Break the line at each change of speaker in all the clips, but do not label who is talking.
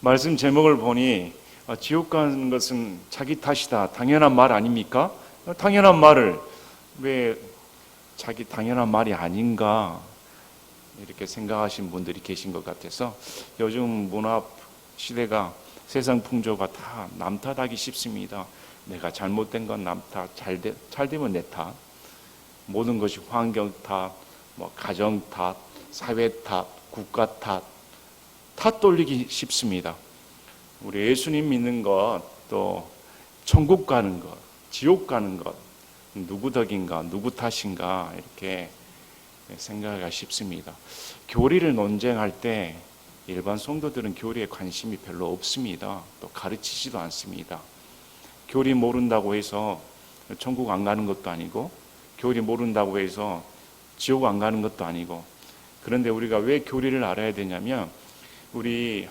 말씀 제목을 보니 지옥 가는 것은 자기 탓이다. 당연한 말 아닙니까? 당연한 말을 왜 자기 당연한 말이 아닌가 이렇게 생각하시는 분들이 계신 것 같아서 요즘 문화 시대가 세상 풍조가 다 남 탓하기 쉽습니다. 내가 잘못된 건 남 탓, 잘 되면 내 탓. 모든 것이 환경 탓, 가정 탓, 사회 탓, 국가 탓 돌리기 쉽습니다. 우리 예수님 믿는 것, 또 천국 가는 것, 지옥 가는 것, 누구 덕인가, 누구 탓인가 이렇게 생각하기가 쉽습니다. 교리를 논쟁할 때 일반 성도들은 교리에 관심이 별로 없습니다. 또 가르치지도 않습니다. 교리 모른다고 해서 천국 안 가는 것도 아니고, 교리 모른다고 해서 지옥 안 가는 것도 아니고. 그런데 우리가 왜 교리를 알아야 되냐면, 우리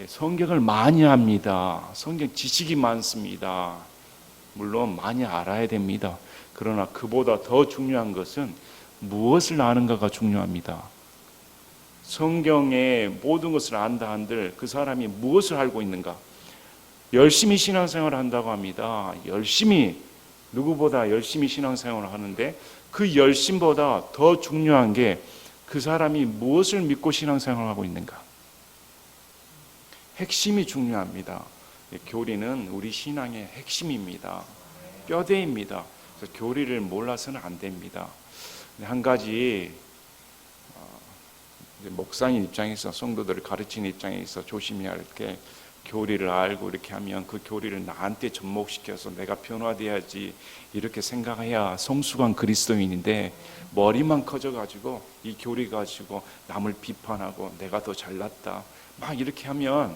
성경을 많이 합니다. 성경 지식이 많습니다. 물론 많이 알아야 됩니다. 그러나 그보다 더 중요한 것은 무엇을 아는가가 중요합니다. 성경의 모든 것을 안다 한들 그 사람이 무엇을 알고 있는가? 열심히 신앙생활을 한다고 합니다. 누구보다 열심히 신앙생활을 하는데 그 열심보다 더 중요한 게 그 사람이 무엇을 믿고 신앙생활을 하고 있는가? 핵심이 중요합니다. 교리는 우리 신앙의 핵심입니다. 뼈대입니다. 그래서 교리를 몰라서는 안 됩니다. 한 가지 목사님 입장에서, 성도들을 가르치는 입장에서 조심해야 할 게, 교리를 알고 이렇게 하면 그 교리를 나한테 접목시켜서 내가 변화돼야지 이렇게 생각해야 성숙한 그리스도인인데, 머리만 커져가지고 이 교리 가지고 남을 비판하고 내가 더 잘났다 막 이렇게 하면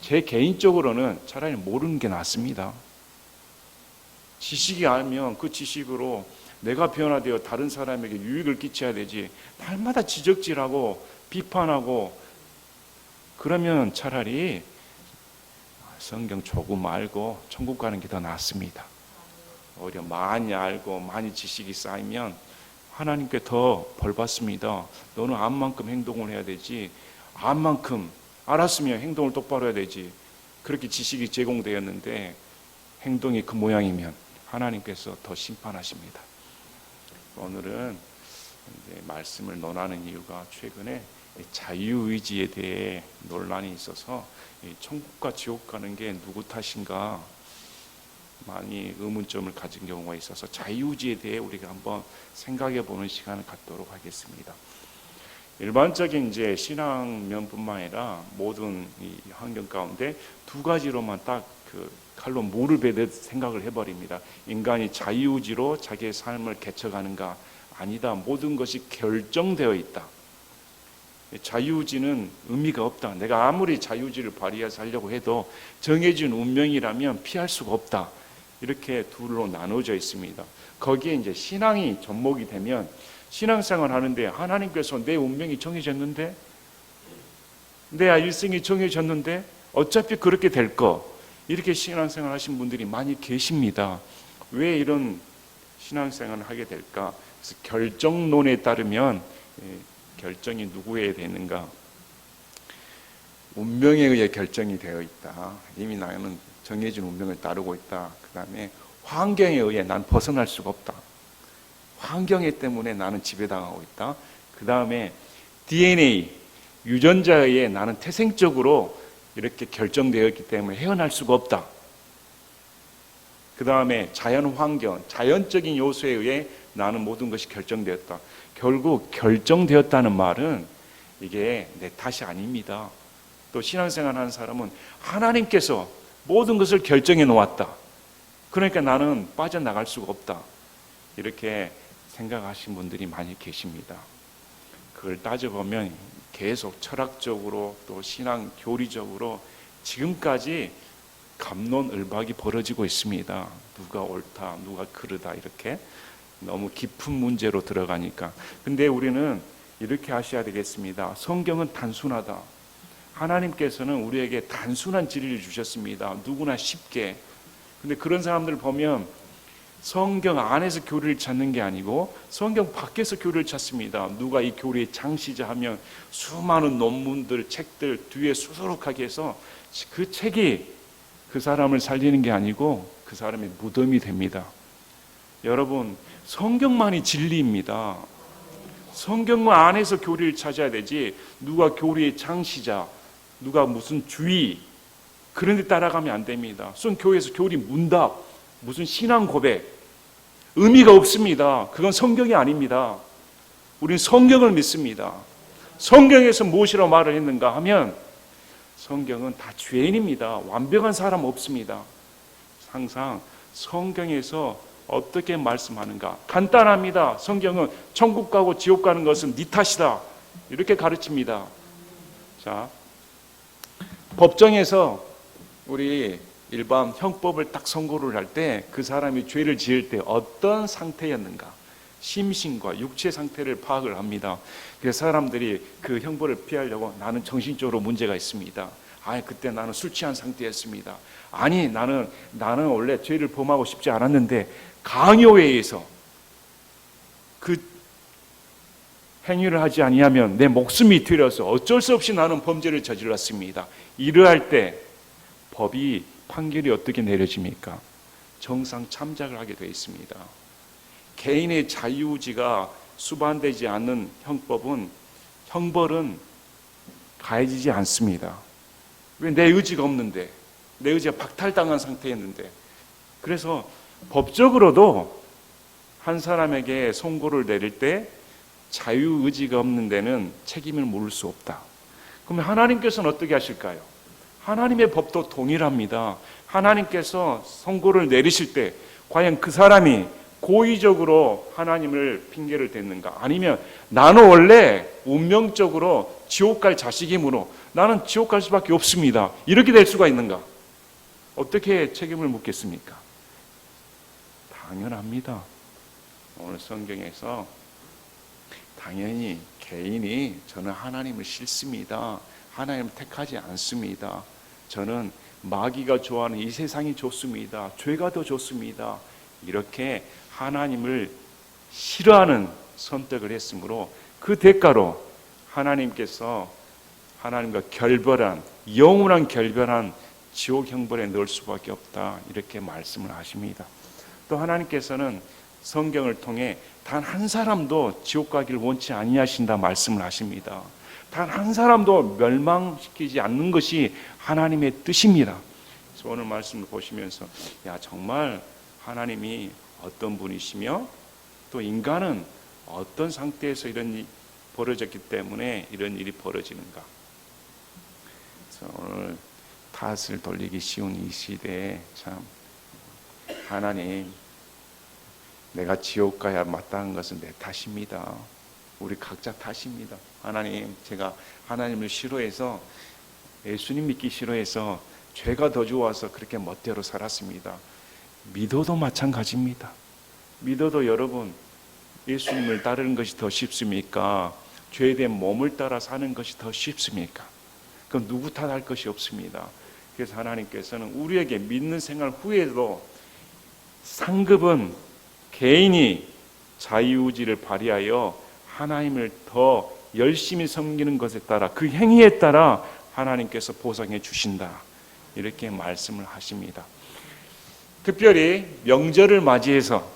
제 개인적으로는 차라리 모르는 게 낫습니다. 지식이 알면 그 지식으로 내가 변화되어 다른 사람에게 유익을 끼쳐야 되지, 날마다 지적질하고 비판하고 그러면 차라리 성경 조금 알고 천국 가는 게 더 낫습니다. 오히려 많이 알고 많이 지식이 쌓이면 하나님께 더 벌 받습니다. 너는 암만큼 행동을 해야 되지, 암만큼 알았으면 행동을 똑바로 해야 되지. 그렇게 지식이 제공되었는데 행동이 그 모양이면 하나님께서 더 심판하십니다. 오늘은 이제 말씀을 논하는 이유가, 최근에 자유의지에 대해 논란이 있어서 천국과 지옥 가는 게 누구 탓인가 많이 의문점을 가진 경우가 있어서 자유의지에 대해 우리가 한번 생각해 보는 시간을 갖도록 하겠습니다. 일반적인 이제 신앙면뿐만 아니라 모든 이 환경 가운데 두 가지로만 딱 그 칼로 물을 베듯 생각을 해버립니다. 인간이 자유의지로 자기의 삶을 개척하는가? 아니다. 모든 것이 결정되어 있다. 자유의지는 의미가 없다. 내가 아무리 자유의지를 발휘해서 하려고 해도 정해진 운명이라면 피할 수가 없다. 이렇게 둘로 나눠져 있습니다. 거기에 이제 신앙이 접목이 되면, 신앙생활 하는데 하나님께서 내 운명이 정해졌는데, 내 일생이 정해졌는데 어차피 그렇게 될 거, 이렇게 신앙생활 하신 분들이 많이 계십니다. 왜 이런 신앙생활을 하게 될까? 그래서 결정론에 따르면 결정이 누구에 되는가? 운명에 의해 결정이 되어 있다. 이미 나는 정해진 운명을 따르고 있다. 그 다음에 환경에 의해 난 벗어날 수가 없다. 환경 때문에 나는 지배당하고 있다. 그 다음에 DNA, 유전자에 의해 나는 태생적으로 이렇게 결정되어 있기 때문에 헤어날 수가 없다. 그 다음에 자연 환경, 자연적인 요소에 의해 나는 모든 것이 결정되었다. 결국 결정되었다는 말은 이게 내 탓이 아닙니다. 또 신앙생활 하는 사람은 하나님께서 모든 것을 결정해 놓았다. 그러니까 나는 빠져나갈 수가 없다. 이렇게 생각하신 분들이 많이 계십니다. 그걸 따져보면 계속 철학적으로 또 신앙 교리적으로 지금까지 갑론을박이 벌어지고 있습니다. 누가 옳다, 누가 그르다, 이렇게 너무 깊은 문제로 들어가니까. 근데 우리는 이렇게 하셔야 되겠습니다. 성경은 단순하다. 하나님께서는 우리에게 단순한 진리를 주셨습니다. 누구나 쉽게. 근데 그런 사람들을 보면 성경 안에서 교리를 찾는 게 아니고 성경 밖에서 교리를 찾습니다. 누가 이 교리의 창시자 하면 수많은 논문들, 책들 뒤에 수두룩하게 해서 그 책이 그 사람을 살리는 게 아니고 그 사람의 무덤이 됩니다. 여러분, 성경만이 진리입니다. 성경 안에서 교리를 찾아야 되지, 누가 교리의 창시자, 누가 무슨 주의, 그런 데 따라가면 안 됩니다. 무슨 교회에서 교리 문답, 무슨 신앙 고백, 의미가 없습니다. 그건 성경이 아닙니다. 우리는 성경을 믿습니다. 성경에서 무엇이라고 말을 했는가 하면 성경은 다 죄인입니다. 완벽한 사람 없습니다. 항상 성경에서 어떻게 말씀하는가? 간단합니다. 성경은 천국 가고 지옥 가는 것은 네 탓이다, 이렇게 가르칩니다. 자, 법정에서 우리 일반 형법을 딱 선고를 할 때 그 사람이 죄를 지을 때 어떤 상태였는가, 심신과 육체 상태를 파악을 합니다. 그래서 사람들이 그 형벌을 피하려고 나는 정신적으로 문제가 있습니다. 그때 나는 술 취한 상태였습니다. 아니 나는 원래 죄를 범하고 싶지 않았는데 강요에 의해서 그 행위를 하지 아니하면 내 목숨이 들여서 어쩔 수 없이 나는 범죄를 저질렀습니다. 이러할 때 법이 판결이 어떻게 내려집니까? 정상 참작을 하게 되어 있습니다. 개인의 자유의지가 수반되지 않는 형벌은 가해지지 않습니다. 왜? 내 의지가 없는데, 내 의지가 박탈당한 상태였는데. 그래서 법적으로도 한 사람에게 선고를 내릴 때 자유의지가 없는 데는 책임을 물을 수 없다. 그러면 하나님께서는 어떻게 하실까요? 하나님의 법도 동일합니다. 하나님께서 선고를 내리실 때 과연 그 사람이 고의적으로 하나님을 핑계를 댔는가, 아니면 나는 원래 운명적으로 지옥 갈 자식이므로 나는 지옥 갈 수밖에 없습니다, 이렇게 될 수가 있는가? 어떻게 책임을 묻겠습니까? 당연합니다. 오늘 성경에서 당연히 개인이 저는 하나님을 싫습니다, 하나님을 택하지 않습니다, 저는 마귀가 좋아하는 이 세상이 좋습니다, 죄가 더 좋습니다, 이렇게 하나님을 싫어하는 선택을 했으므로 그 대가로 하나님께서 하나님과 영원한 결별한 지옥 형벌에 넣을 수밖에 없다, 이렇게 말씀을 하십니다. 또 하나님께서는 성경을 통해 단 한 사람도 지옥 가기를 원치 아니하신다 말씀을 하십니다. 단 한 사람도 멸망시키지 않는 것이 하나님의 뜻입니다. 그래서 오늘 말씀을 보시면서 정말 하나님이 어떤 분이시며 또 인간은 어떤 상태에서 이런 일이 벌어졌기 때문에 이런 일이 벌어지는가. 그래서 오늘 탓을 돌리기 쉬운 이 시대에 참 하나님, 내가 지옥 가야 마땅한 것은 내 탓입니다. 우리 각자 탓입니다. 하나님, 제가 하나님을 싫어해서, 예수님 믿기 싫어해서 죄가 더 좋아서 그렇게 멋대로 살았습니다. 믿어도 마찬가지입니다. 믿어도 여러분, 예수님을 따르는 것이 더 쉽습니까? 죄에 대한 몸을 따라 사는 것이 더 쉽습니까? 그럼 누구 탓할 것이 없습니다. 그래서 하나님께서는 우리에게 믿는 생활 후에도 상급은 개인이 자유의지를 발휘하여 하나님을 더 열심히 섬기는 것에 따라, 그 행위에 따라 하나님께서 보상해 주신다, 이렇게 말씀을 하십니다. 특별히 명절을 맞이해서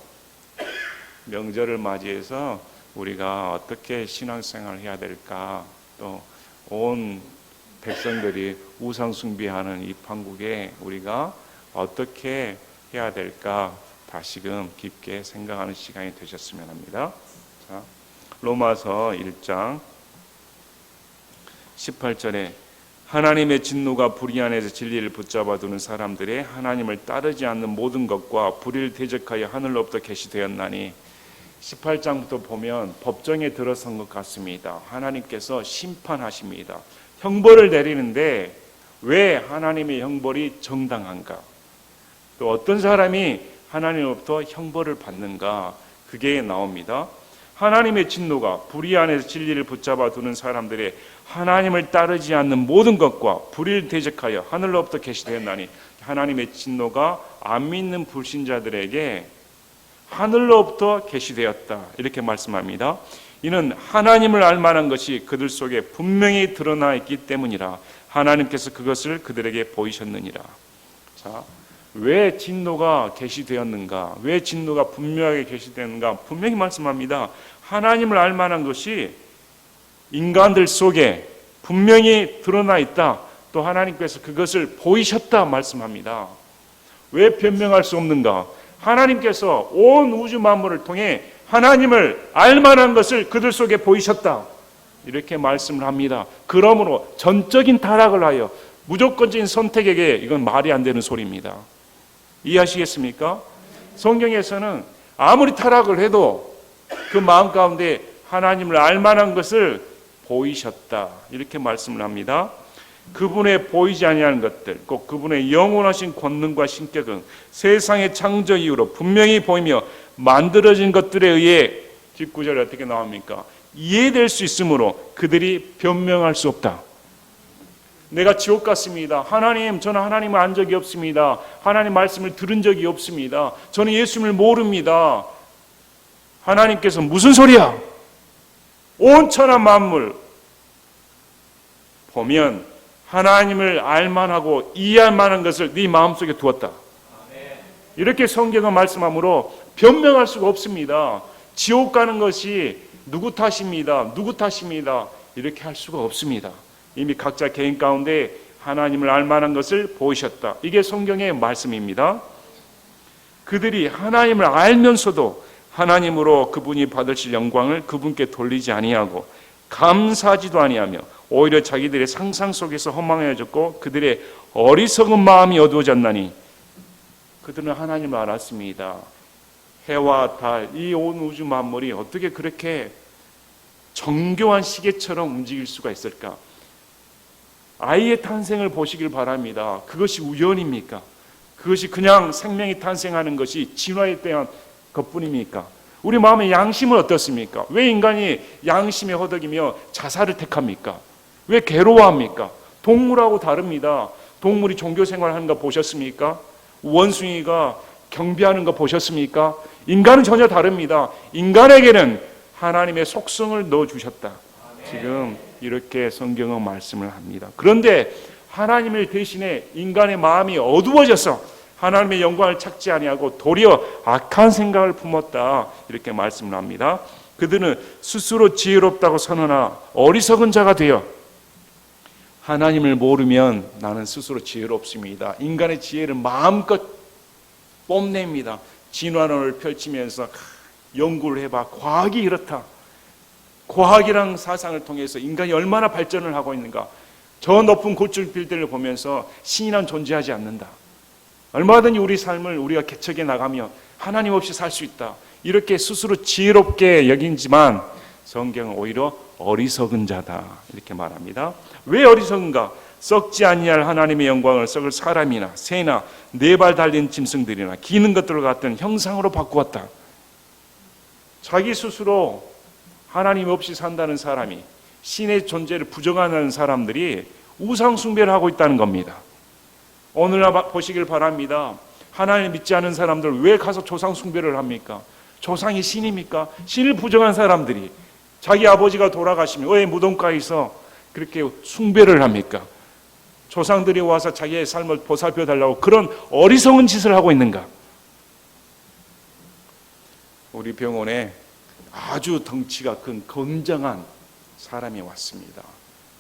우리가 어떻게 신앙생활을 해야 될까, 또 온 백성들이 우상 숭배하는 이 판국에 우리가 어떻게 해야 될까 다시금 깊게 생각하는 시간이 되셨으면 합니다. 자, 로마서 1장 18절에 하나님의 진노가 불의 안에서 진리를 붙잡아 두는 사람들의 하나님을 따르지 않는 모든 것과 불의를 대적하여 하늘로부터 계시되었나니, 18장부터 보면 법정에 들어선 것 같습니다. 하나님께서 심판하십니다. 형벌을 내리는데 왜 하나님의 형벌이 정당한가? 또 어떤 사람이 하나님으로부터 형벌을 받는가? 그게 나옵니다. 하나님의 진노가 불의 안에서 진리를 붙잡아 두는 사람들의 하나님을 따르지 않는 모든 것과 불의를 대적하여 하늘로부터 계시되었나니, 하나님의 진노가 안 믿는 불신자들에게 하늘로부터 계시되었다. 이렇게 말씀합니다. 이는 하나님을 알 만한 것이 그들 속에 분명히 드러나 있기 때문이라. 하나님께서 그것을 그들에게 보이셨느니라. 자, 왜 진노가 계시되었는가? 왜 진노가 분명하게 계시되었는가? 분명히 말씀합니다. 하나님을 알 만한 것이 인간들 속에 분명히 드러나 있다. 또 하나님께서 그것을 보이셨다 말씀합니다. 왜 변명할 수 없는가? 하나님께서 온 우주 만물을 통해 하나님을 알 만한 것을 그들 속에 보이셨다. 이렇게 말씀을 합니다. 그러므로 전적인 타락을 하여 무조건적인 선택에게 이건 말이 안 되는 소리입니다. 이해하시겠습니까? 성경에서는 아무리 타락을 해도 그 마음 가운데 하나님을 알 만한 것을 보이셨다. 이렇게 말씀을 합니다. 그분의 보이지 아니하는 것들, 꼭 그분의 영원하신 권능과 신격은 세상의 창조 이후로 분명히 보이며 만들어진 것들에 의해 뒷구절이 어떻게 나옵니까? 이해될 수 있으므로 그들이 변명할 수 없다. 내가 지옥 갔습니다. 하나님, 저는 하나님을 안 적이 없습니다. 하나님 말씀을 들은 적이 없습니다. 저는 예수님을 모릅니다. 하나님께서 무슨 소리야? 온 천하 만물 보면 하나님을 알만하고 이해할 만한 것을 네 마음속에 두었다. 이렇게 성경은 말씀하므로 변명할 수가 없습니다. 지옥 가는 것이 누구 탓입니다. 누구 탓입니다. 이렇게 할 수가 없습니다. 이미 각자 개인 가운데 하나님을 알 만한 것을 보이셨다. 이게 성경의 말씀입니다. 그들이 하나님을 알면서도 하나님으로 그분이 받으실 영광을 그분께 돌리지 아니하고 감사하지도 아니하며 오히려 자기들의 상상 속에서 허망해졌고 그들의 어리석은 마음이 어두워졌나니 그들은 하나님을 알았습니다. 해와 달, 이 온 우주 만물이 어떻게 그렇게 정교한 시계처럼 움직일 수가 있을까? 아이의 탄생을 보시길 바랍니다. 그것이 우연입니까? 그것이 그냥 생명이 탄생하는 것이 진화에 대한 것뿐입니까? 우리 마음의 양심은 어떻습니까? 왜 인간이 양심에 허덕이며 자살을 택합니까? 왜 괴로워합니까? 동물하고 다릅니다. 동물이 종교 생활하는 거 보셨습니까? 원숭이가 경배하는 거 보셨습니까? 인간은 전혀 다릅니다. 인간에게는 하나님의 속성을 넣어주셨다. 지금 이렇게 성경은 말씀을 합니다. 그런데 하나님을 대신에 인간의 마음이 어두워져서 하나님의 영광을 찾지 아니하고 도리어 악한 생각을 품었다. 이렇게 말씀을 합니다. 그들은 스스로 지혜롭다고 선언하 어리석은 자가 되어 하나님을 모르면 나는 스스로 지혜롭습니다. 인간의 지혜를 마음껏 뽐냅니다. 진화론을 펼치면서 연구를 해봐. 과학이 이렇다. 과학이랑 사상을 통해서 인간이 얼마나 발전을 하고 있는가. 저 높은 고층 빌딩을 보면서 신이란 존재하지 않는다. 얼마든지 우리 삶을 우리가 개척해 나가며 하나님 없이 살 수 있다. 이렇게 스스로 지혜롭게 여긴지만 성경은 오히려 어리석은 자다. 이렇게 말합니다. 왜 어리석은가? 썩지 아니할 하나님의 영광을 썩을 사람이나 새나 네 발 달린 짐승들이나 기는 것들과 같은 형상으로 바꾸었다. 자기 스스로 하나님 없이 산다는 사람이, 신의 존재를 부정하는 사람들이 우상 숭배를 하고 있다는 겁니다. 오늘날 보시길 바랍니다. 하나님 믿지 않은 사람들 왜 가서 조상 숭배를 합니까? 조상이 신입니까? 신을 부정한 사람들이 자기 아버지가 돌아가시면 왜 무덤가에서 그렇게 숭배를 합니까? 조상들이 와서 자기의 삶을 보살펴 달라고 그런 어리석은 짓을 하고 있는가? 우리 병원에 아주 덩치가 큰 건장한 사람이 왔습니다.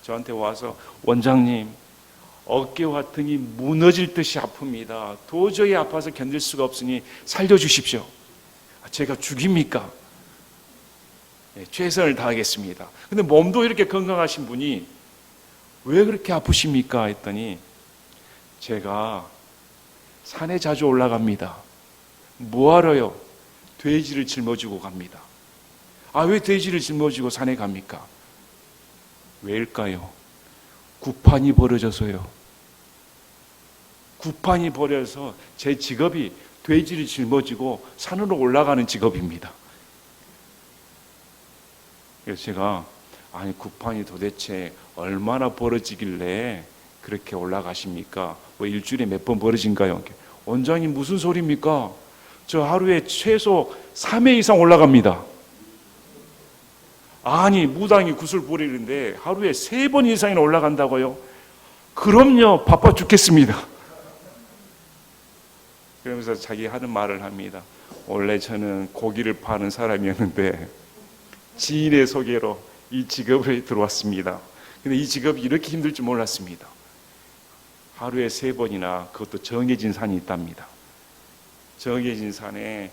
저한테 와서 원장님 어깨와 등이 무너질 듯이 아픕니다. 도저히 아파서 견딜 수가 없으니 살려주십시오. 제가 죽입니까? 네, 최선을 다하겠습니다. 근데 몸도 이렇게 건강하신 분이 왜 그렇게 아프십니까? 했더니 제가 산에 자주 올라갑니다. 뭐하러요? 돼지를 짊어지고 갑니다. 아, 왜 돼지를 짊어지고 산에 갑니까? 왜일까요? 구판이 벌어져서요. 구판이 벌어져서 제 직업이 돼지를 짊어지고 산으로 올라가는 직업입니다. 그래서 제가 아니 구판이 도대체 얼마나 벌어지길래 그렇게 올라가십니까? 뭐 일주일에 몇 번 벌어진가요? 원장님 무슨 소리입니까? 저 하루에 최소 3회 이상 올라갑니다. 아니, 무당이 구슬 부리는데 하루에 3번 이상이나 올라간다고요? 그럼요, 바빠 죽겠습니다. 그러면서 자기 하는 말을 합니다. 원래 저는 고기를 파는 사람이었는데 지인의 소개로 이 직업에 들어왔습니다. 근데 이 직업이 이렇게 힘들 줄 몰랐습니다. 하루에 3번이나 그것도 정해진 산이 있답니다. 정해진 산에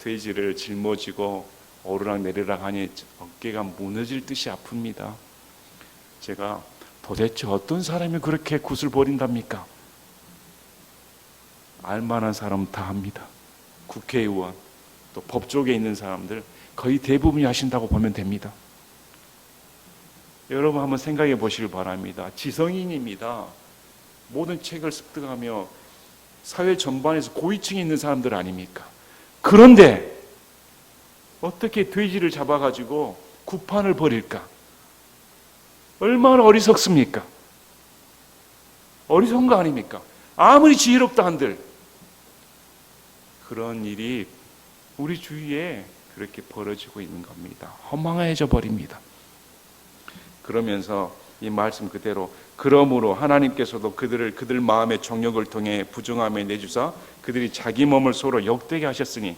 돼지를 짊어지고 오르락 내리락 하니 어깨가 무너질 듯이 아픕니다. 제가 도대체 어떤 사람이 그렇게 굿을 버린답니까? 알만한 사람은 다 합니다. 국회의원, 또 법조계에 있는 사람들 거의 대부분이 하신다고 보면 됩니다. 여러분 한번 생각해 보시길 바랍니다. 지성인입니다. 모든 책을 습득하며 사회 전반에서 고위층에 있는 사람들 아닙니까? 그런데 어떻게 돼지를 잡아가지고 구판을 벌일까? 얼마나 어리석습니까? 어리석은 거 아닙니까? 아무리 지혜롭다 한들 그런 일이 우리 주위에 그렇게 벌어지고 있는 겁니다. 허망해져 버립니다. 그러면서 이 말씀 그대로 그러므로 하나님께서도 그들 마음의 정욕을 통해 부정함에 내주사 그들이 자기 몸을 서로 욕되게 하셨으니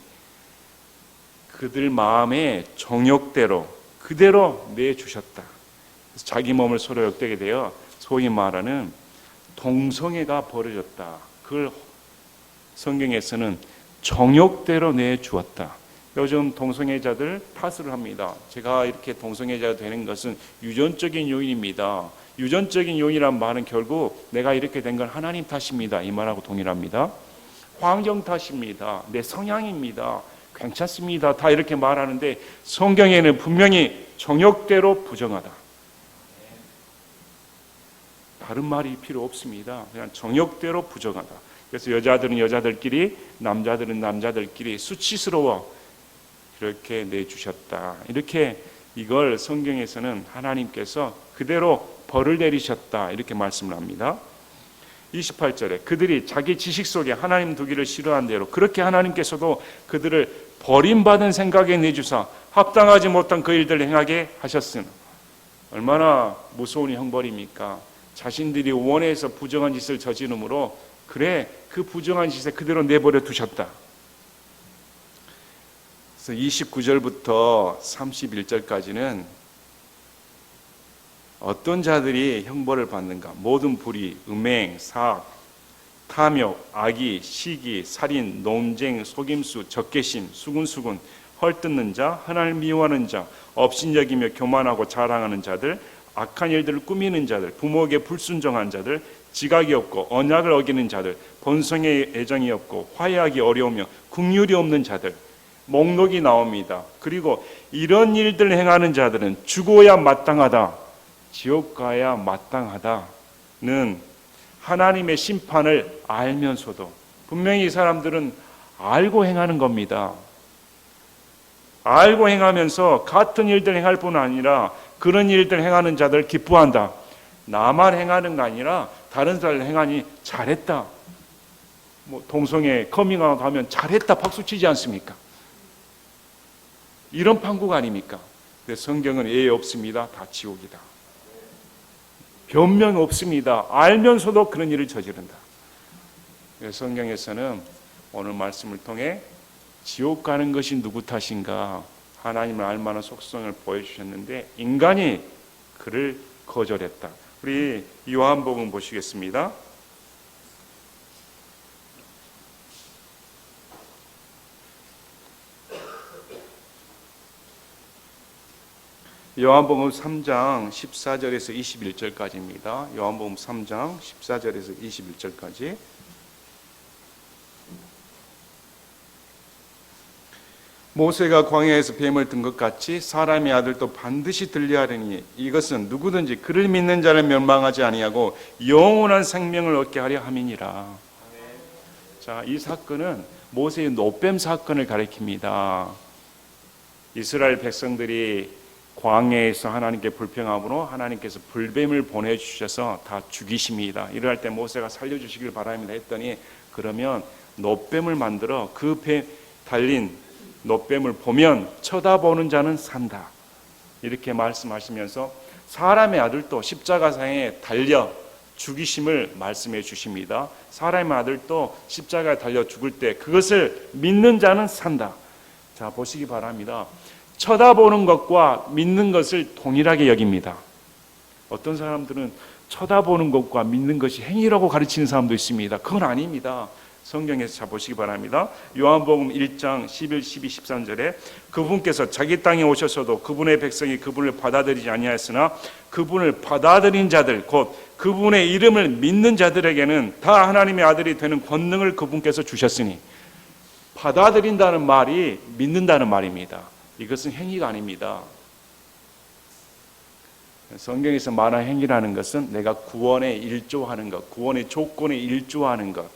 그들 마음의 정욕대로 그대로 내주셨다. 그래서 자기 몸을 서로 욕되게 되어 소위 말하는 동성애가 벌어졌다. 그걸 성경에서는 정욕대로 내주었다. 요즘 동성애자들 탓을 합니다. 제가 이렇게 동성애자가 되는 것은 유전적인 요인입니다. 유전적인 요인이란 말은 결국 내가 이렇게 된 건 하나님 탓입니다. 이 말하고 동일합니다. 환경 탓입니다. 내 성향입니다. 괜찮습니다. 다 이렇게 말하는데 성경에는 분명히 정욕대로 부정하다. 다른 말이 필요 없습니다. 그냥 정욕대로 부정하다. 그래서 여자들은 여자들끼리, 남자들은 남자들끼리 수치스러워 이렇게 내주셨다. 이렇게 이걸 성경에서는 하나님께서 그대로 벌을 내리셨다. 이렇게 말씀을 합니다. 28절에 그들이 자기 지식 속에 하나님 두기를 싫어한 대로 그렇게 하나님께서도 그들을 버림받은 생각에 내주사 합당하지 못한 그 일들을 행하게 하셨으나 얼마나 무서운 형벌입니까? 자신들이 원해서 부정한 짓을 저지름으로 그래 그 부정한 짓에 그대로 내버려 두셨다. 그래서 29절부터 31절까지는 어떤 자들이 형벌을 받는가? 모든 불의, 음행, 사악, 탐욕, 악의, 시기, 살인, 논쟁, 속임수, 적개심, 수군수군, 헐뜯는 자, 하나님을 미워하는 자, 업신여기며 교만하고 자랑하는 자들, 악한 일들을 꾸미는 자들, 부모에게 불순종한 자들, 지각이 없고 언약을 어기는 자들, 본성의 애정이 없고 화해하기 어려우며 긍휼이 없는 자들, 목록이 나옵니다. 그리고 이런 일들을 행하는 자들은 죽어야 마땅하다, 지옥 가야 마땅하다는 하나님의 심판을 알면서도 분명히 이 사람들은 알고 행하는 겁니다. 알고 행하면서 같은 일들 행할 뿐 아니라 그런 일들 행하는 자들 기뻐한다. 나만 행하는 거 아니라 다른 사람 행하니 잘했다. 뭐 동성애 커밍아웃 하면 잘했다 박수 치지 않습니까? 이런 판국 아닙니까? 근데 성경은 예 없습니다. 다 지옥이다. 변명 없습니다. 알면서도 그런 일을 저지른다. 성경에서는 오늘 말씀을 통해 지옥 가는 것이 누구 탓인가? 하나님을 알만한 속성을 보여주셨는데 인간이 그를 거절했다. 우리 요한복음 보시겠습니다. 요한복음 3장 14절에서 21절까지입니다. 요한복음 3장 14절에서 21절까지. 모세가 광야에서 뱀을 든 것 같이 사람의 아들도 반드시 들려하리니 이것은 누구든지 그를 믿는 자를 멸망하지 아니하고 영원한 생명을 얻게 하려 함이니라. 자, 이 사건은 모세의 노뱀 사건을 가리킵니다. 이스라엘 백성들이 광야에서 하나님께 불평함으로 하나님께서 불뱀을 보내주셔서 다 죽이십니다. 이럴 때 모세가 살려주시길 바랍니다 했더니 그러면 노뱀을 만들어 그 배 달린 노뱀을 보면 쳐다보는 자는 산다. 이렇게 말씀하시면서 사람의 아들도 십자가상에 달려 죽이심을 말씀해 주십니다. 사람의 아들도 십자가에 달려 죽을 때 그것을 믿는 자는 산다. 자, 보시기 바랍니다. 쳐다보는 것과 믿는 것을 동일하게 여깁니다. 어떤 사람들은 쳐다보는 것과 믿는 것이 행위라고 가르치는 사람도 있습니다. 그건 아닙니다. 성경에서 잘 보시기 바랍니다. 요한복음 1장 11, 12, 13절에 그분께서 자기 땅에 오셔서도 그분의 백성이 그분을 받아들이지 아니하였으나 그분을 받아들인 자들 곧 그분의 이름을 믿는 자들에게는 다 하나님의 아들이 되는 권능을 그분께서 주셨으니, 받아들인다는 말이 믿는다는 말입니다. 이것은 행위가 아닙니다. 성경에서 말한 행위라는 것은 내가 구원에 일조하는 것, 구원의 조건에 일조하는 것,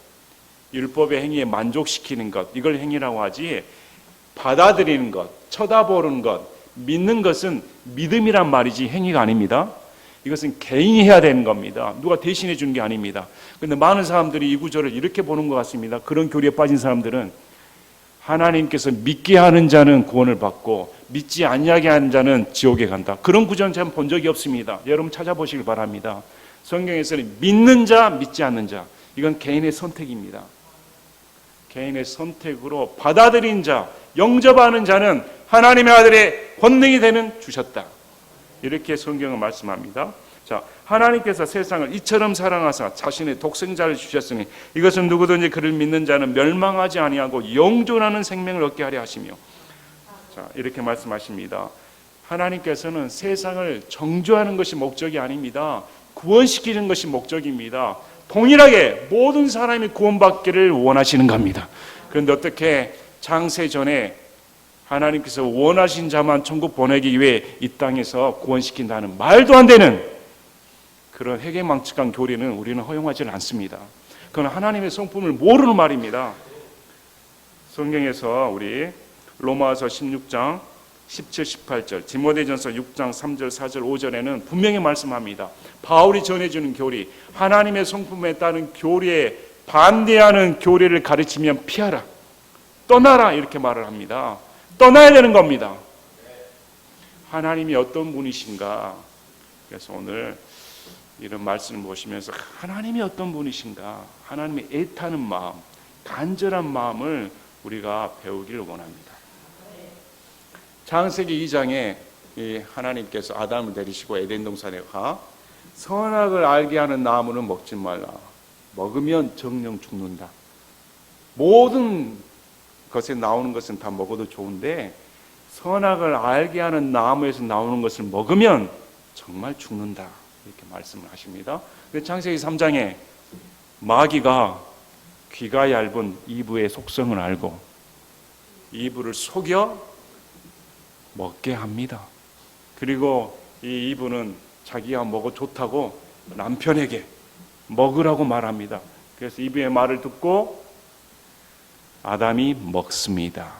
율법의 행위에 만족시키는 것, 이걸 행위라고 하지, 받아들이는 것, 쳐다보는 것, 믿는 것은 믿음이란 말이지 행위가 아닙니다. 이것은 개인이 해야 되는 겁니다. 누가 대신해 주는 게 아닙니다. 그런데 많은 사람들이 이 구절을 이렇게 보는 것 같습니다. 그런 교리에 빠진 사람들은 하나님께서 믿게 하는 자는 구원을 받고 믿지 아니하게 하는 자는 지옥에 간다. 그런 구절은 제가 본 적이 없습니다. 여러분 찾아보시길 바랍니다. 성경에서는 믿는 자, 믿지 않는 자, 이건 개인의 선택입니다. 개인의 선택으로 받아들인 자, 영접하는 자는 하나님의 아들의 권능이 되는 주셨다. 이렇게 성경은 말씀합니다. 자, 하나님께서 세상을 이처럼 사랑하사 자신의 독생자를 주셨으니 이것은 누구든지 그를 믿는 자는 멸망하지 아니하고 영존하는 생명을 얻게 하려 하시며, 자, 이렇게 말씀하십니다. 하나님께서는 세상을 정죄하는 것이 목적이 아닙니다. 구원시키는 것이 목적입니다. 동일하게 모든 사람이 구원받기를 원하시는 겁니다. 그런데 어떻게 창세 전에 하나님께서 원하신 자만 천국 보내기 위해 이 땅에서 구원시킨다는 말도 안 되는 그런 회개망측한 교리는 우리는 허용하지는 않습니다. 그건 하나님의 성품을 모르는 말입니다. 성경에서 우리 로마서 16장 17, 18절, 디모데전서 6장 3절, 4절, 5절에는 분명히 말씀합니다. 바울이 전해주는 교리, 하나님의 성품에 따른 교리에 반대하는 교리를 가르치면 피하라, 떠나라, 이렇게 말을 합니다. 떠나야 되는 겁니다. 하나님이 어떤 분이신가? 그래서 오늘 이런 말씀을 보시면서 하나님이 어떤 분이신가? 하나님의 애타는 마음, 간절한 마음을 우리가 배우기를 원합니다. 창세기 2장에 하나님께서 아담을 내리시고 에덴 동산에 가 선악을 알게 하는 나무는 먹지 말라. 먹으면 정령 죽는다. 모든 것에 나오는 것은 다 먹어도 좋은데 선악을 알게 하는 나무에서 나오는 것을 먹으면 정말 죽는다. 이렇게 말씀을 하십니다. 창세기 3장에 마귀가 귀가 얇은 이브의 속성을 알고 이브를 속여 먹게 합니다. 그리고 이 이브는 자기가 먹어 좋다고 남편에게 먹으라고 말합니다. 그래서 이브의 말을 듣고 아담이 먹습니다.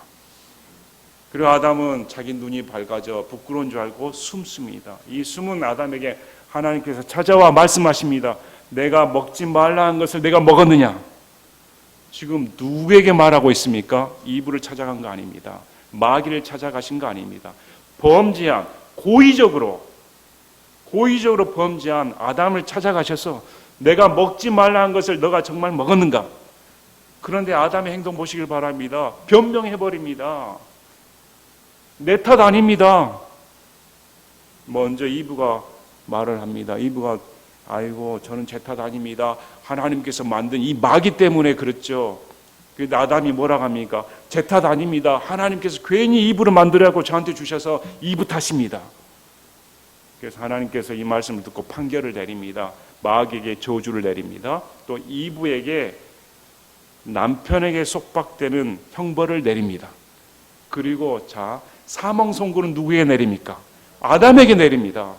그리고 아담은 자기 눈이 밝아져 부끄러운 줄 알고 숨습니다. 이 숨은 아담에게 하나님께서 찾아와 말씀하십니다. 내가 먹지 말라 한 것을 내가 먹었느냐? 지금 누구에게 말하고 있습니까? 이브를 찾아간 거 아닙니다. 마귀를 찾아가신 거 아닙니다. 범죄한, 고의적으로 범죄한 아담을 찾아가셔서 내가 먹지 말라 한 것을 너가 정말 먹었는가? 그런데 아담의 행동 보시길 바랍니다. 변명해버립니다. 내 탓 아닙니다. 먼저 이브가 말을 합니다. 이브가 아이고 저는 제 탓 아닙니다. 하나님께서 만든 이 마귀 때문에 그렇죠. 그런데 아담이 뭐라고 합니까? 제 탓 아닙니다. 하나님께서 괜히 이브를 만들라고 저한테 주셔서 이브 탓입니다. 그래서 하나님께서 이 말씀을 듣고 판결을 내립니다. 마귀에게 저주를 내립니다. 또 이브에게 남편에게 속박되는 형벌을 내립니다. 그리고 자, 사망 선고는 누구에게 내립니까? 아담에게 내립니다.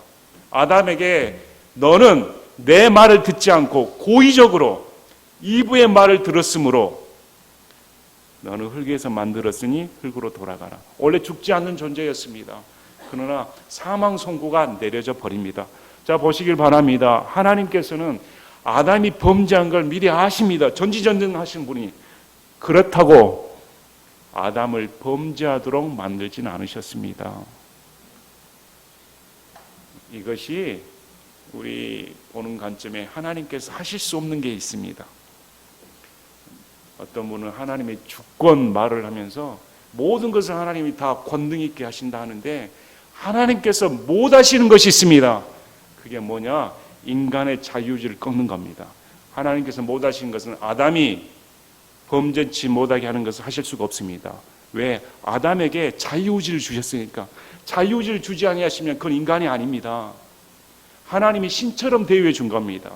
아담에게 너는 내 말을 듣지 않고 고의적으로 이브의 말을 들었으므로 너는 흙에서 만들었으니 흙으로 돌아가라. 원래 죽지 않는 존재였습니다. 그러나 사망 선고가 내려져 버립니다. 자, 보시길 바랍니다. 하나님께서는 아담이 범죄한 걸 미리 아십니다. 전지전능하신 분이. 그렇다고 아담을 범죄하도록 만들지는 않으셨습니다. 이것이 우리 보는 관점에 하나님께서 하실 수 없는 게 있습니다. 어떤 분은 하나님의 주권 말을 하면서 모든 것을 하나님이 다 권능 있게 하신다 하는데 하나님께서 못 하시는 것이 있습니다. 그게 뭐냐? 인간의 자유의지를 꺾는 겁니다. 하나님께서 못 하시는 것은 아담이 범죄치 못하게 하는 것을 하실 수가 없습니다. 왜? 아담에게 자유의지를 주셨으니까. 자유의지를 주지 아니하시면 그건 인간이 아닙니다. 하나님이 신처럼 대우해 준 겁니다.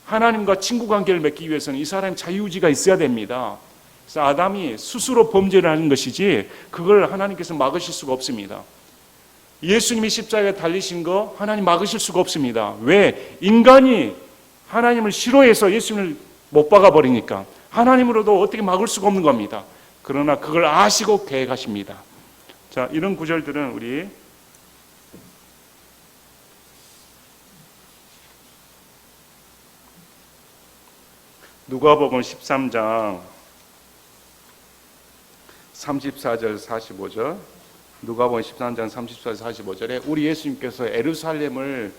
하나님과 친구 관계를 맺기 위해서는 이 사람이 자유의지가 있어야 됩니다. 그래서 아담이 스스로 범죄를 하는 것이지 그걸 하나님께서 막으실 수가 없습니다. 예수님이 십자가에 달리신 거 하나님 막으실 수가 없습니다. 왜? 인간이 하나님을 싫어해서 예수님을 못 박아버리니까 하나님으로도 어떻게 막을 수가 없는 겁니다. 그러나 그걸 아시고 계획하십니다. 자, 이런 구절들은 우리 누가복음 13장 34절 45절 누가복음 13장 34절 45절에 우리 예수님께서 예루살렘을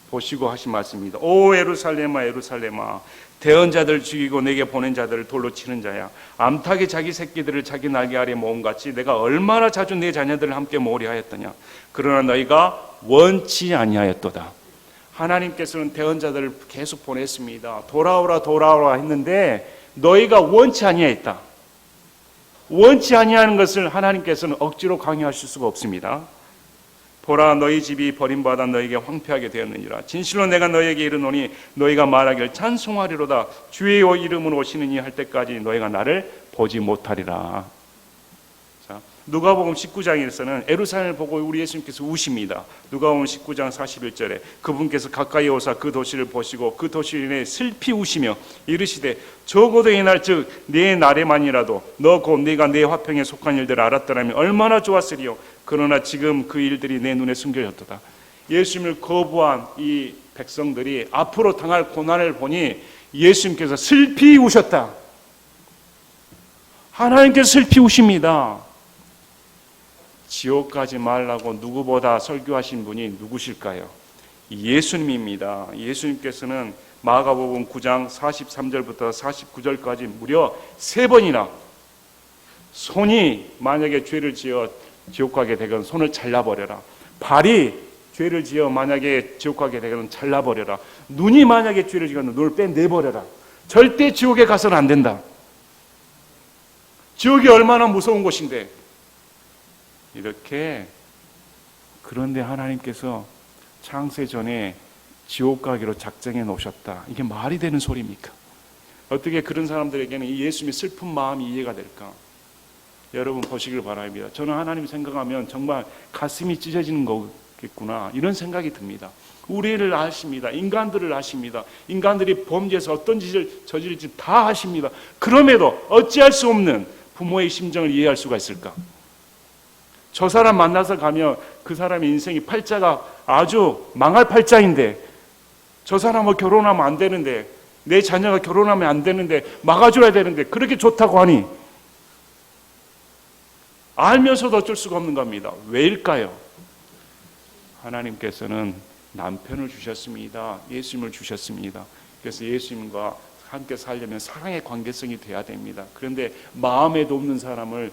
보시고 하신 말씀입니다. 오 예루살렘아 예루살렘아 대언 자들 죽이고 내게 보낸 자들을 돌로 치는 자야 암탉이 자기 새끼들을 자기 날개 아래 모음같이 내가 얼마나 자주 내 자녀들을 함께 모으려 하였더냐 그러나 너희가 원치 아니하였도다. 하나님께서는 대언자들을 계속 보냈습니다. 돌아오라 돌아오라 했는데 너희가 원치 아니하였다. 원치 아니하는 것을 하나님께서는 억지로 강요하실 수가 없습니다. 보라 너희 집이 버림받아 너희에게 황폐하게 되었느니라. 진실로 내가 너희에게 이르노니 너희가 말하기를 찬송하리로다. 주의 이름으로 오시느니 할 때까지 너희가 나를 보지 못하리라. 누가복음 19장에서는 예루살렘을 보고 우리 예수님께서 우십니다. 누가복음 19장 41절에 그분께서 가까이 오사 그 도시를 보시고 그 도시로 인해 슬피 우시며 이르시되 적어도 이날 즉 내 날에만이라도 너 곧 네가 내 화평에 속한 일들을 알았더라면 얼마나 좋았으리요. 그러나 지금 그 일들이 내 눈에 숨겨졌도다. 예수님을 거부한 이 백성들이 앞으로 당할 고난을 보니 예수님께서 슬피 우셨다. 하나님께서 슬피 우십니다. 지옥 가지 말라고 누구보다 설교하신 분이 누구실까요? 예수님입니다. 예수님께서는 마가복음 9장 43절부터 49절까지 무려 3번이나 손이 만약에 죄를 지어 지옥 가게 되건 손을 잘라버려라. 발이 죄를 지어 만약에 지옥 가게 되건 잘라버려라. 눈이 만약에 죄를 지어는 눈을 빼내버려라. 절대 지옥에 가서는 안 된다. 지옥이 얼마나 무서운 곳인데 이렇게. 그런데 하나님께서 창세 전에 지옥 가기로 작정해 놓으셨다. 이게 말이 되는 소리입니까? 어떻게 그런 사람들에게는 이 예수님의 슬픈 마음이 이해가 될까? 여러분 보시길 바랍니다. 저는 하나님 생각하면 정말 가슴이 찢어지는 거겠구나 이런 생각이 듭니다. 우리를 아십니다. 인간들을 아십니다. 인간들이 범죄에서 어떤 짓을 저지를지 다 아십니다. 그럼에도 어찌할 수 없는 부모의 심정을 이해할 수가 있을까? 저 사람 만나서 가면 그 사람의 인생이 팔자가 아주 망할 팔자인데 저 사람하고 결혼하면 안 되는데 내 자녀가 결혼하면 안 되는데 막아줘야 되는데 그렇게 좋다고 하니 알면서도 어쩔 수가 없는 겁니다. 왜일까요? 하나님께서는 남편을 주셨습니다. 예수님을 주셨습니다. 그래서 예수님과 함께 살려면 사랑의 관계성이 돼야 됩니다. 그런데 마음에도 없는 사람을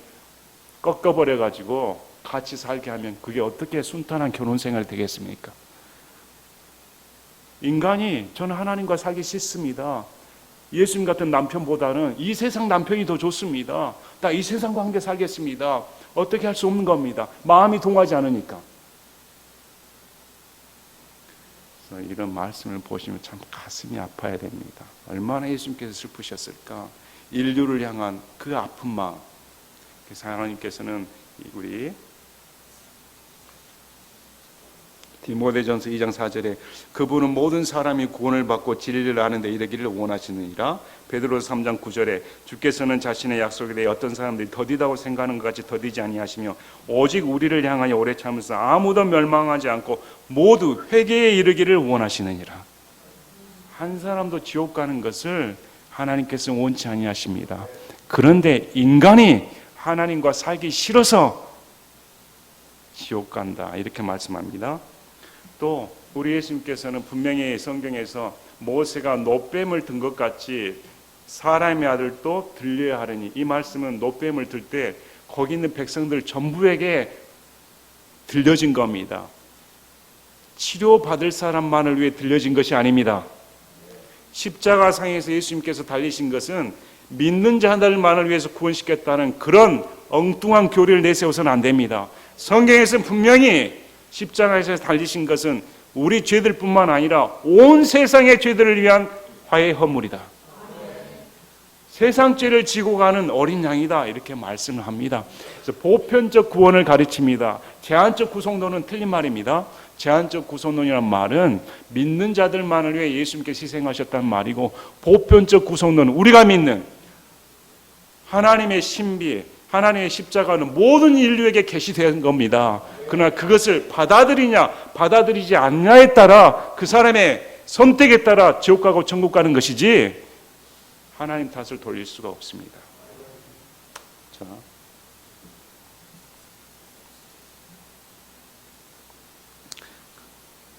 꺾어버려가지고 같이 살게 하면 그게 어떻게 순탄한 결혼생활이 되겠습니까? 인간이 저는 하나님과 살기 싫습니다. 예수님 같은 남편보다는 이 세상 남편이 더 좋습니다. 나 이 세상과 함께 살겠습니다. 어떻게 할 수 없는 겁니다. 마음이 동하지 않으니까. 그래서 이런 말씀을 보시면 참 가슴이 아파야 됩니다. 얼마나 예수님께서 슬프셨을까? 인류를 향한 그 아픈 마음. 그래서 하나님께서는 우리 디모데전서 2장 4절에 그분은 모든 사람이 구원을 받고 진리를 아는 데 이르기를 원하시느니라. 베드로서 3장 9절에 주께서는 자신의 약속에 대해 어떤 사람들이 더디다고 생각하는 것 같이 더디지 아니하시며 오직 우리를 향하여 오래 참으사 아무도 멸망하지 않고 모두 회개에 이르기를 원하시느니라. 한 사람도 지옥 가는 것을 하나님께서는 원치 아니하십니다. 그런데 인간이 하나님과 살기 싫어서 지옥 간다 이렇게 말씀합니다. 또 우리 예수님께서는 분명히 성경에서 모세가 놋뱀을 든 것 같이 사람의 아들도 들려야 하리니, 이 말씀은 놋뱀을 들 때 거기 있는 백성들 전부에게 들려진 겁니다. 치료받을 사람만을 위해 들려진 것이 아닙니다. 십자가상에서 예수님께서 달리신 것은 믿는 자들만을 위해서 구원시켰다는 그런 엉뚱한 교리를 내세워서는 안 됩니다. 성경에서는 분명히 십자가에서 달리신 것은 우리 죄들뿐만 아니라 온 세상의 죄들을 위한 화해 헌물이다. 세상 죄를 지고 가는 어린 양이다 이렇게 말씀을 합니다. 그래서 보편적 구원을 가르칩니다. 제한적 구속론은 틀린 말입니다. 제한적 구속론이란 말은 믿는 자들만을 위해 예수님께서 희생하셨다는 말이고, 보편적 구속론은 우리가 믿는 하나님의 신비, 하나님의 십자가는 모든 인류에게 계시된 겁니다. 그러나 그것을 받아들이냐 받아들이지 않냐에 따라 그 사람의 선택에 따라 지옥 가고 천국 가는 것이지 하나님 탓을 돌릴 수가 없습니다. 자,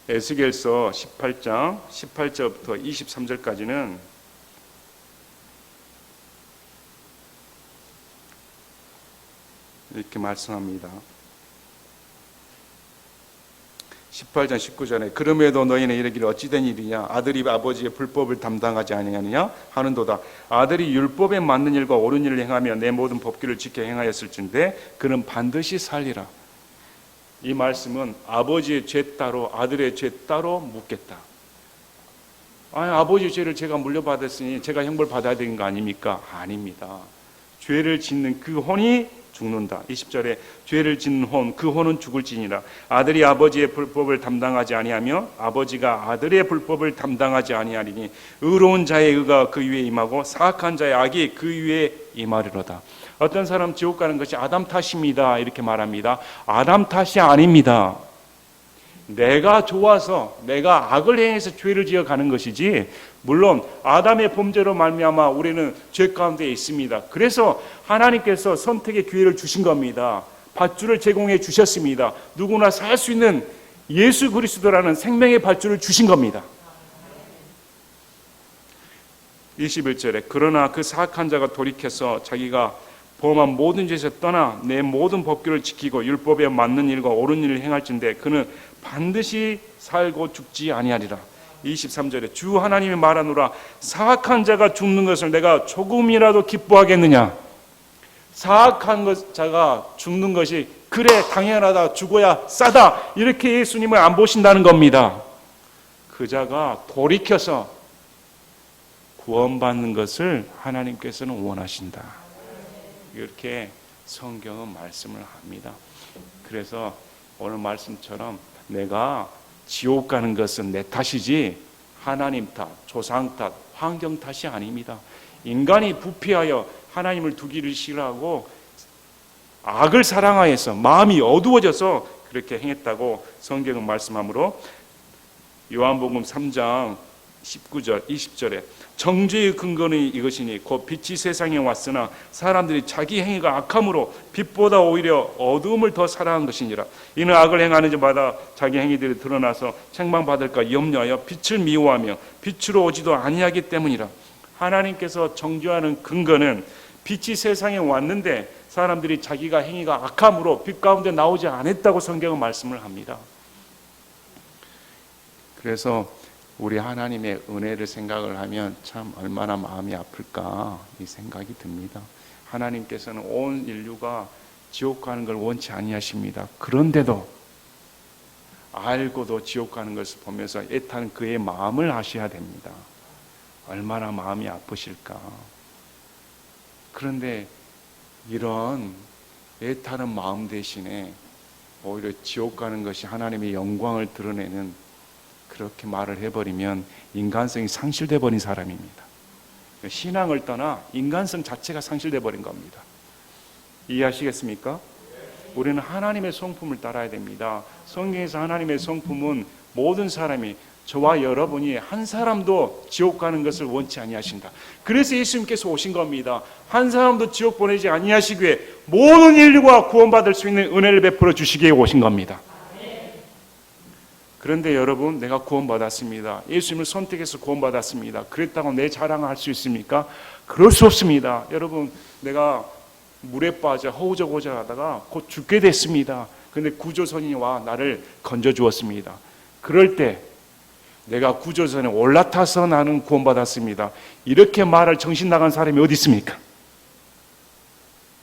에스겔서 18장 18절부터 23절까지는 이렇게 말씀합니다. 18장 19절에 그럼에도 너희는 이르기를 어찌 된 일이냐, 아들이 아버지의 불법을 담당하지 아니하느냐 하는도다. 아들이 율법에 맞는 일과 옳은 일을 행하며 내 모든 법규를 지켜 행하였을진데 그는 반드시 살리라. 이 말씀은 아버지의 죄 따로 아들의 죄 따로 묻겠다. 아니, 아버지의 죄를 제가 물려받았으니 제가 형벌 받아야 되는 거 아닙니까? 아닙니다. 죄를 짓는 그 혼이 죽는다. 20절에 죄를 짓는 혼, 그 혼은 죽을지니라. 아들이 아버지의 불법을 담당하지 아니하며 아버지가 아들의 불법을 담당하지 아니하리니 의로운 자의 의가 그 위에 임하고 사악한 자의 악이 그 위에 임하리로다. 어떤 사람 지옥 가는 것이 아담 탓입니다 이렇게 말합니다. 아담 탓이 아닙니다. 내가 좋아서 내가 악을 행해서 죄를 지어 가는 것이지, 물론 아담의 범죄로 말미암아 우리는 죄 가운데 있습니다. 그래서 하나님께서 선택의 기회를 주신 겁니다. 밧줄을 제공해 주셨습니다. 누구나 살 수 있는 예수 그리스도라는 생명의 밧줄을 주신 겁니다. 21절에 그러나 그 사악한 자가 돌이켜서 자기가 범한 모든 죄에서 떠나 내 모든 법규를 지키고 율법에 맞는 일과 옳은 일을 행할진대 그는 반드시 살고 죽지 아니하리라. 23절에 주 하나님이 말하노라 사악한 자가 죽는 것을 내가 조금이라도 기뻐하겠느냐. 사악한 자가 죽는 것이 그래 당연하다, 죽어야 싸다 이렇게 예수님을 안 보신다는 겁니다. 그 자가 돌이켜서 구원받는 것을 하나님께서는 원하신다. 이렇게 성경은 말씀을 합니다. 그래서 오늘 말씀처럼 내가 지옥 가는 것은 내 탓이지 하나님 탓, 조상 탓, 환경 탓이 아닙니다. 인간이 부패하여 하나님을 두기를 싫어하고 악을 사랑하여서 마음이 어두워져서 그렇게 행했다고 성경은 말씀하므로 요한복음 3장 19절 20절에 정죄의 근거는 이것이니 곧 빛이 세상에 왔으나 사람들이 자기 행위가 악함으로 빛보다 오히려 어두움을 더 사랑한 것이니라. 이는 악을 행하는 자마다 자기 행위들이 드러나서 책망받을까 염려하여 빛을 미워하며 빛으로 오지도 아니하기 때문이라. 하나님께서 정죄하는 근거는 빛이 세상에 왔는데 사람들이 자기가 행위가 악함으로 빛 가운데 나오지 않았다고 성경은 말씀을 합니다. 그래서 우리 하나님의 은혜를 생각을 하면 참 얼마나 마음이 아플까 이 생각이 듭니다. 하나님께서는 온 인류가 지옥 가는 걸 원치 아니하십니다. 그런데도 알고도 지옥 가는 것을 보면서 애타는 그의 마음을 아셔야 됩니다. 얼마나 마음이 아프실까. 그런데 이런 애타는 마음 대신에 오히려 지옥 가는 것이 하나님의 영광을 드러내는 그렇게 말을 해버리면 인간성이 상실돼 버린 사람입니다. 신앙을 떠나 인간성 자체가 상실돼 버린 겁니다. 이해하시겠습니까? 우리는 하나님의 성품을 따라야 됩니다. 성경에서 하나님의 성품은 모든 사람이 저와 여러분이 한 사람도 지옥 가는 것을 원치 아니하신다. 그래서 예수님께서 오신 겁니다. 한 사람도 지옥 보내지 아니하시기에 모든 인류가 구원받을 수 있는 은혜를 베풀어 주시기에 오신 겁니다. 그런데 여러분, 내가 구원받았습니다. 예수님을 선택해서 구원받았습니다. 그랬다고 내 자랑을 할 수 있습니까? 그럴 수 없습니다. 여러분, 내가 물에 빠져 허우적허우적 하다가 곧 죽게 됐습니다. 그런데 구조선이 와 나를 건져 주었습니다. 그럴 때 내가 구조선에 올라타서 나는 구원받았습니다. 이렇게 말할 정신 나간 사람이 어디 있습니까?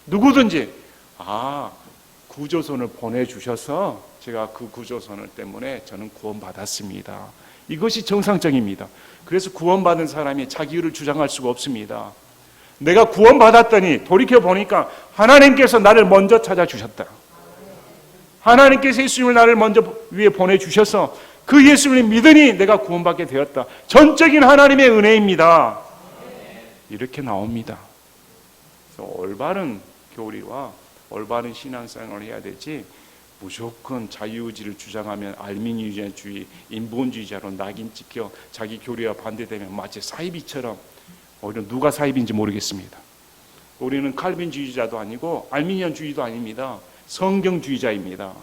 누구든지 구조선을 보내주셔서 제가 그 구조선을 때문에 저는 구원받았습니다. 이것이 정상적입니다. 그래서 구원받은 사람이 자기 이유를 주장할 수가 없습니다. 내가 구원받았더니 돌이켜보니까 하나님께서 나를 먼저 찾아주셨다. 하나님께서 예수님을 나를 먼저 위에 보내주셔서 그 예수님을 믿으니 내가 구원받게 되었다. 전적인 하나님의 은혜입니다. 이렇게 나옵니다. 그래서 올바른 교리와 올바른 신앙생활을 해야 되지, 무조건 자유의지를 주장하면 알미니주의, 인본주의자로 낙인 찍혀 자기 교리와 반대되면 마치 사이비처럼, 오히려 누가 사이비인지 모르겠습니다. 우리는 칼빈주의자도 아니고 알미니안주의도 아닙니다. 성경주의자입니다.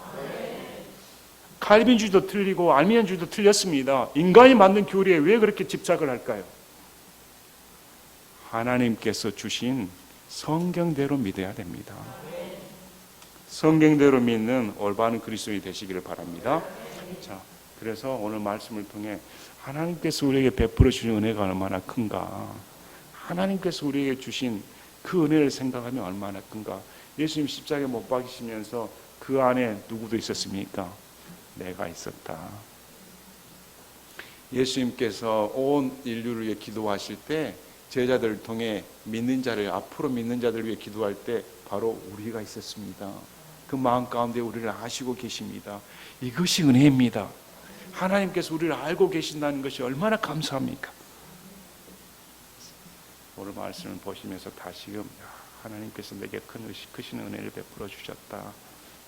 칼빈주의도 틀리고 알미니안주의도 틀렸습니다. 인간이 만든 교리에 왜 그렇게 집착을 할까요? 하나님께서 주신 성경대로 믿어야 됩니다. 성경대로 믿는 올바른 그리스도인이 되시기를 바랍니다. 자, 그래서 오늘 말씀을 통해 하나님께서 우리에게 베풀어 주신 은혜가 얼마나 큰가, 하나님께서 우리에게 주신 그 은혜를 생각하면 얼마나 큰가. 예수님 십자가에 못 박히시면서 그 안에 누구도 있었습니까? 내가 있었다. 예수님께서 온 인류를 위해 기도하실 때 제자들을 통해 믿는 자를, 앞으로 믿는 자들을 위해 기도할 때 바로 우리가 있었습니다. 그 마음 가운데 우리를 아시고 계십니다. 이것이 은혜입니다. 하나님께서 우리를 알고 계신다는 것이 얼마나 감사합니까? 오늘 말씀을 보시면서 다시금 하나님께서 내게 크신 은혜를 베풀어 주셨다.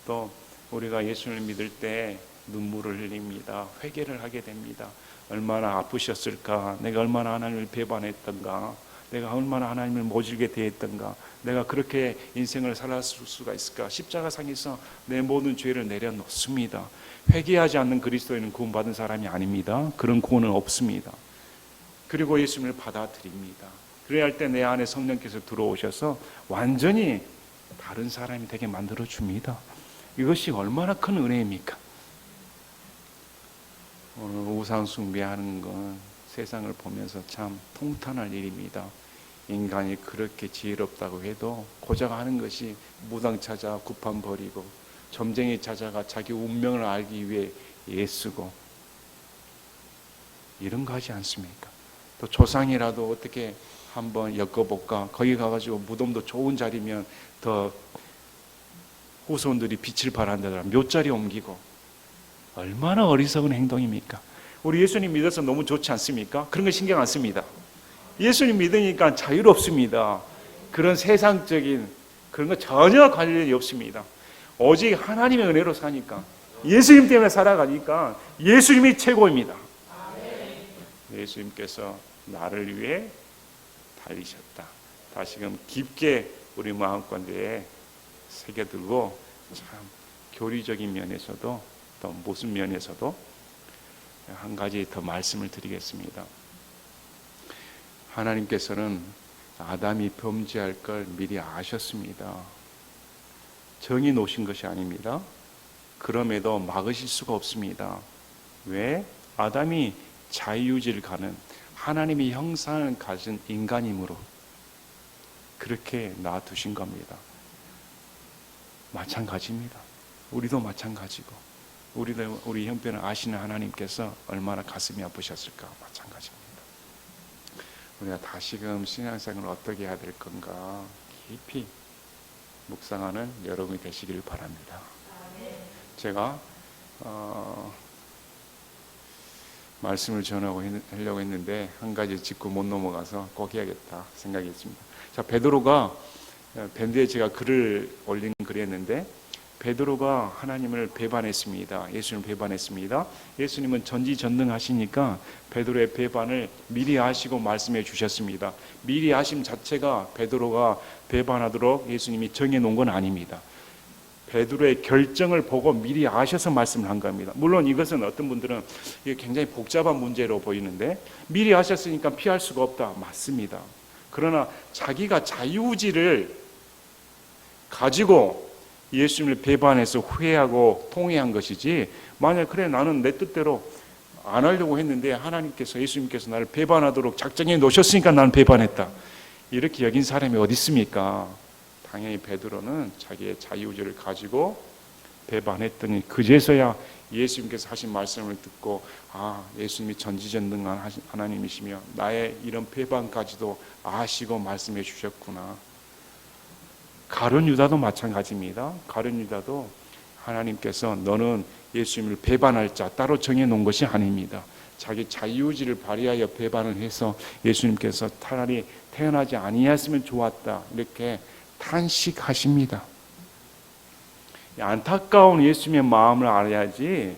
또 우리가 예수를 믿을 때 눈물을 흘립니다. 회개를 하게 됩니다. 얼마나 아프셨을까? 내가 얼마나 하나님을 배반했던가? 내가 얼마나 하나님을 모질게 대했던가? 내가 그렇게 인생을 살았을 수가 있을까? 십자가상에서 내 모든 죄를 내려놓습니다. 회개하지 않는 그리스도인은 구원받은 사람이 아닙니다. 그런 구원은 없습니다. 그리고 예수님을 받아들입니다. 그래야 할 때 내 안에 성령께서 들어오셔서 완전히 다른 사람이 되게 만들어줍니다. 이것이 얼마나 큰 은혜입니까? 오늘 우상 숭배하는 건 세상을 보면서 참 통탄할 일입니다. 인간이 그렇게 지혜롭다고 해도 고작 하는 것이 무당 찾아 구판 버리고, 점쟁이 찾아가 자기 운명을 알기 위해 애쓰고, 이런 거 하지 않습니까? 또 조상이라도 어떻게 한번 엮어볼까? 거기 가가지고 무덤도 좋은 자리면 더 후손들이 빛을 발한다더라 묘자리 옮기고, 얼마나 어리석은 행동입니까? 우리 예수님 믿어서 너무 좋지 않습니까? 그런 거 신경 안 씁니다. 예수님 믿으니까 자유롭습니다. 그런 세상적인 그런 거 전혀 관련이 없습니다. 오직 하나님의 은혜로 사니까, 예수님 때문에 살아가니까 예수님이 최고입니다. 예수님께서 나를 위해 달리셨다. 다시금 깊게 우리 마음 가운데에 새겨들고, 참 교리적인 면에서도 또 무슨 면에서도 한 가지 더 말씀을 드리겠습니다. 하나님께서는 아담이 범죄할 걸 미리 아셨습니다. 정해 놓으신 것이 아닙니다. 그럼에도 막으실 수가 없습니다. 왜? 아담이 자유의지를 가는 하나님의 형상을 가진 인간이므로 그렇게 놔두신 겁니다. 마찬가지입니다. 우리도 마찬가지고, 우리 형편을 아시는 하나님께서 얼마나 가슴이 아프셨을까 마찬가지입니다. 우리가 다시금 신앙생활을 어떻게 해야 될 건가 깊이 묵상하는 여러분이 되시길 바랍니다. 제가 말씀을 전하려고 했는데 한 가지 짚고 못 넘어가서 꼭 해야겠다 생각했습니다. 자, 베드로가 밴드에 제가 글을 올린 글이었는데, 베드로가 하나님을 배반했습니다. 예수님을 배반했습니다. 예수님은 전지전능하시니까 베드로의 배반을 미리 아시고 말씀해 주셨습니다. 미리 아심 자체가 베드로가 배반하도록 예수님이 정해 놓은 건 아닙니다. 베드로의 결정을 보고 미리 아셔서 말씀을 한 겁니다. 물론 이것은 어떤 분들은 이게 굉장히 복잡한 문제로 보이는데 미리 아셨으니까 피할 수가 없다. 맞습니다. 그러나 자기가 자유의지를 가지고 예수님을 배반해서 후회하고 통회한 것이지, 만약 그래 나는 내 뜻대로 안 하려고 했는데 하나님께서 예수님께서 나를 배반하도록 작정해 놓으셨으니까 나는 배반했다, 이렇게 여긴 사람이 어디 있습니까? 당연히 베드로는 자기의 자유의지를 가지고 배반했더니 그제서야 예수님께서 하신 말씀을 듣고 예수님이 전지전능한 하나님이시며 나의 이런 배반까지도 아시고 말씀해 주셨구나. 가룟 유다도 마찬가지입니다. 가룟 유다도 하나님께서 너는 예수님을 배반할 자 따로 정해놓은 것이 아닙니다. 자기 자유의지를 발휘하여 배반을 해서 예수님께서 차라리 태어나지 아니했으면 좋았다 이렇게 탄식하십니다. 안타까운 예수님의 마음을 알아야지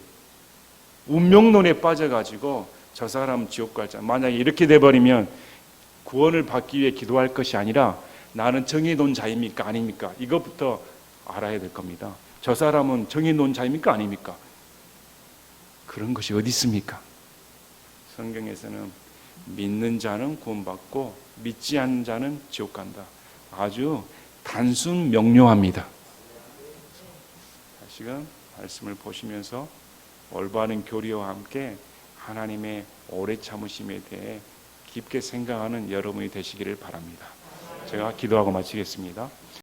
운명론에 빠져가지고 저 사람은 지옥 갈 자, 만약에 이렇게 돼버리면 구원을 받기 위해 기도할 것이 아니라 나는 정해놓은 자입니까 아닙니까? 이것부터 알아야 될 겁니다. 저 사람은 정해놓은 자입니까 아닙니까? 그런 것이 어디 있습니까? 성경에서는 믿는 자는 구원받고 믿지 않는 자는 지옥 간다. 아주 단순 명료합니다. 다시금 말씀을 보시면서 올바른 교리와 함께 하나님의 오래 참으심에 대해 깊게 생각하는 여러분이 되시기를 바랍니다. 제가 기도하고 마치겠습니다.